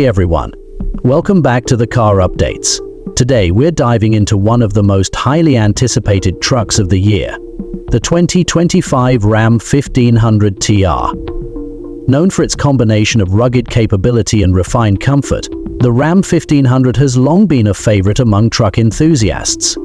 Hey everyone, welcome back to the Car Updates. Today we're diving into one of the most highly anticipated trucks of the year, the 2025 Ram 1500 TR. Known for its combination of rugged capability and refined comfort, the Ram 1500 has long been a favorite among truck enthusiasts.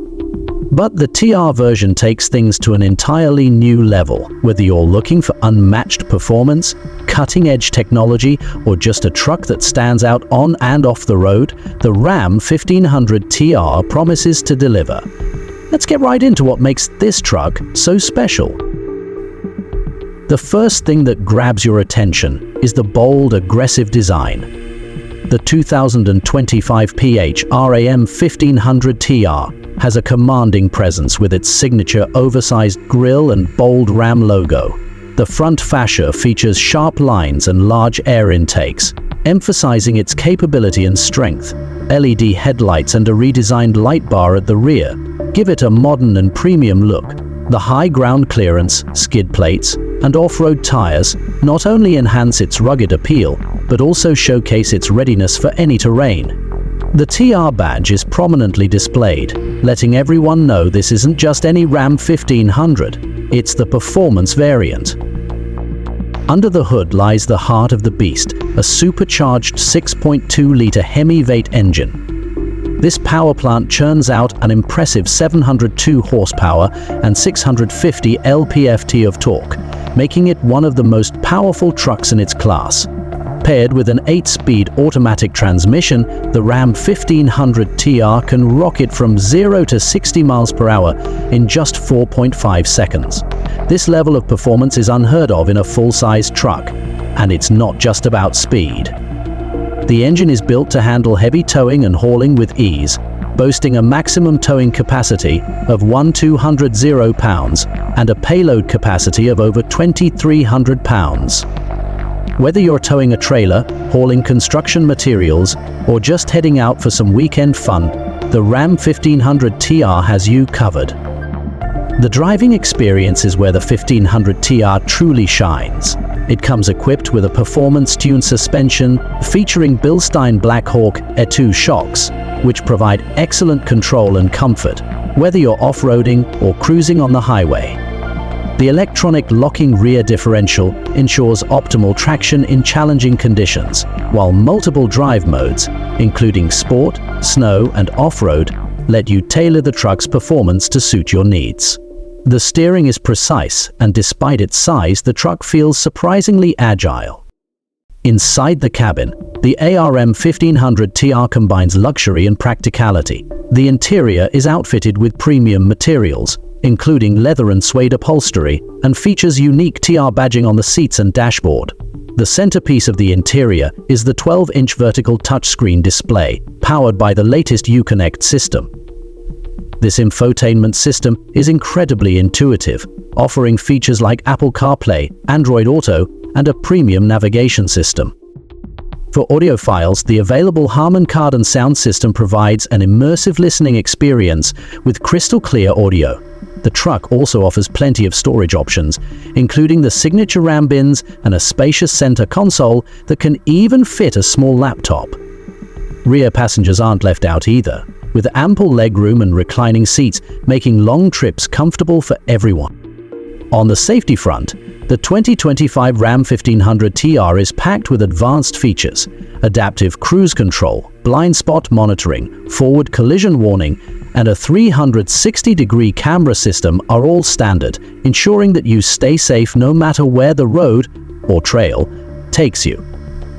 But the TR version takes things to an entirely new level. Whether you're looking for unmatched performance, cutting-edge technology, or just a truck that stands out on and off the road, the Ram 1500 TR promises to deliver. Let's get right into what makes this truck so special. The first thing that grabs your attention is the bold, aggressive design. The 2025 PH Ram 1500 TR has a commanding presence with its signature oversized grille and bold Ram logo. The front fascia features sharp lines and large air intakes, emphasizing its capability and strength. LED headlights and a redesigned light bar at the rear give it a modern and premium look. The high ground clearance, skid plates, and off-road tires not only enhance its rugged appeal, but also showcase its readiness for any terrain. The TR badge is prominently displayed, letting everyone know this isn't just any Ram 1500, it's the performance variant. Under the hood lies the heart of the beast, a supercharged 6.2-liter HEMI V8 engine. This power plant churns out an impressive 702 horsepower and 650 lp-ft of torque, making it one of the most powerful trucks in its class. Paired with an 8-speed automatic transmission, the Ram 1500 TR can rocket from 0 to 60 miles per hour in just 4.5 seconds. This level of performance is unheard of in a full-size truck, and it's not just about speed. The engine is built to handle heavy towing and hauling with ease, boasting a maximum towing capacity of 1,200 pounds and a payload capacity of over 2,300 pounds. Whether you're towing a trailer, hauling construction materials, or just heading out for some weekend fun, the Ram 1500 TR has you covered. The driving experience is where the 1500 TR truly shines. It comes equipped with a performance-tuned suspension featuring Bilstein Black Hawk E2 shocks, which provide excellent control and comfort, whether you're off-roading or cruising on the highway. The electronic locking rear differential ensures optimal traction in challenging conditions, while multiple drive modes, including sport, snow, and off-road, let you tailor the truck's performance to suit your needs. The steering is precise, and despite its size, the truck feels surprisingly agile. Inside the cabin, the Ram 1500 TR combines luxury and practicality. The interior is outfitted with premium materials, including leather and suede upholstery, and features unique TR badging on the seats and dashboard. The centerpiece of the interior is the 12-inch vertical touchscreen display, powered by the latest Uconnect system. This infotainment system is incredibly intuitive, offering features like Apple CarPlay, Android Auto, and a premium navigation system. For audiophiles, the available Harman Kardon sound system provides an immersive listening experience with crystal-clear audio. The truck also offers plenty of storage options, including the signature Ram bins and a spacious center console that can even fit a small laptop. Rear passengers aren't left out either, with ample legroom and reclining seats making long trips comfortable for everyone. On the safety front, the 2025 Ram 1500 TR is packed with advanced features. Adaptive cruise control, blind spot monitoring, forward collision warning, and a 360-degree camera system are all standard, ensuring that you stay safe no matter where the road, or trail, takes you.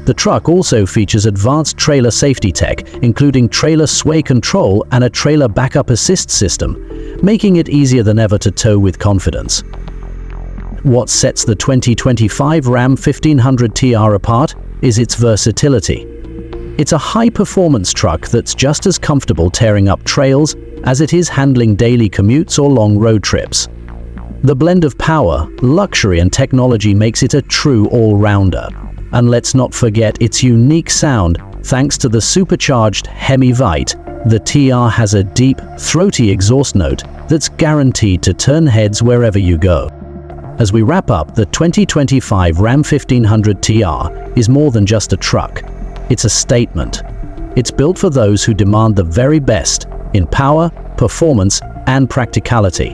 The truck also features advanced trailer safety tech, including trailer sway control and a trailer backup assist system, making it easier than ever to tow with confidence. What sets the 2025 Ram 1500 TR apart is its versatility. It's a high-performance truck that's just as comfortable tearing up trails as it is handling daily commutes or long road trips. The blend of power, luxury, and technology makes it a true all-rounder. And let's not forget its unique sound. Thanks to the supercharged HEMI V8, the TR has a deep, throaty exhaust note that's guaranteed to turn heads wherever you go. As we wrap up, the 2025 Ram 1500 TR is more than just a truck. It's a statement. It's built for those who demand the very best in power, performance, and practicality.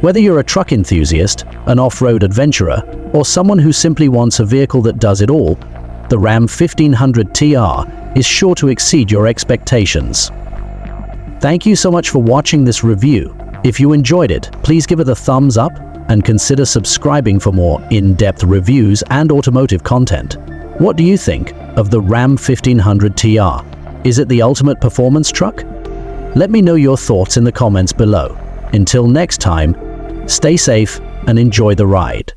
Whether you're a truck enthusiast, an off-road adventurer, or someone who simply wants a vehicle that does it all, the Ram 1500 TR is sure to exceed your expectations. Thank you so much for watching this review. If you enjoyed it, please give it a thumbs up and consider subscribing for more in-depth reviews and automotive content. What do you think of the Ram 1500 TR? Is it the ultimate performance truck? Let me know your thoughts in the comments below. Until next time, stay safe and enjoy the ride.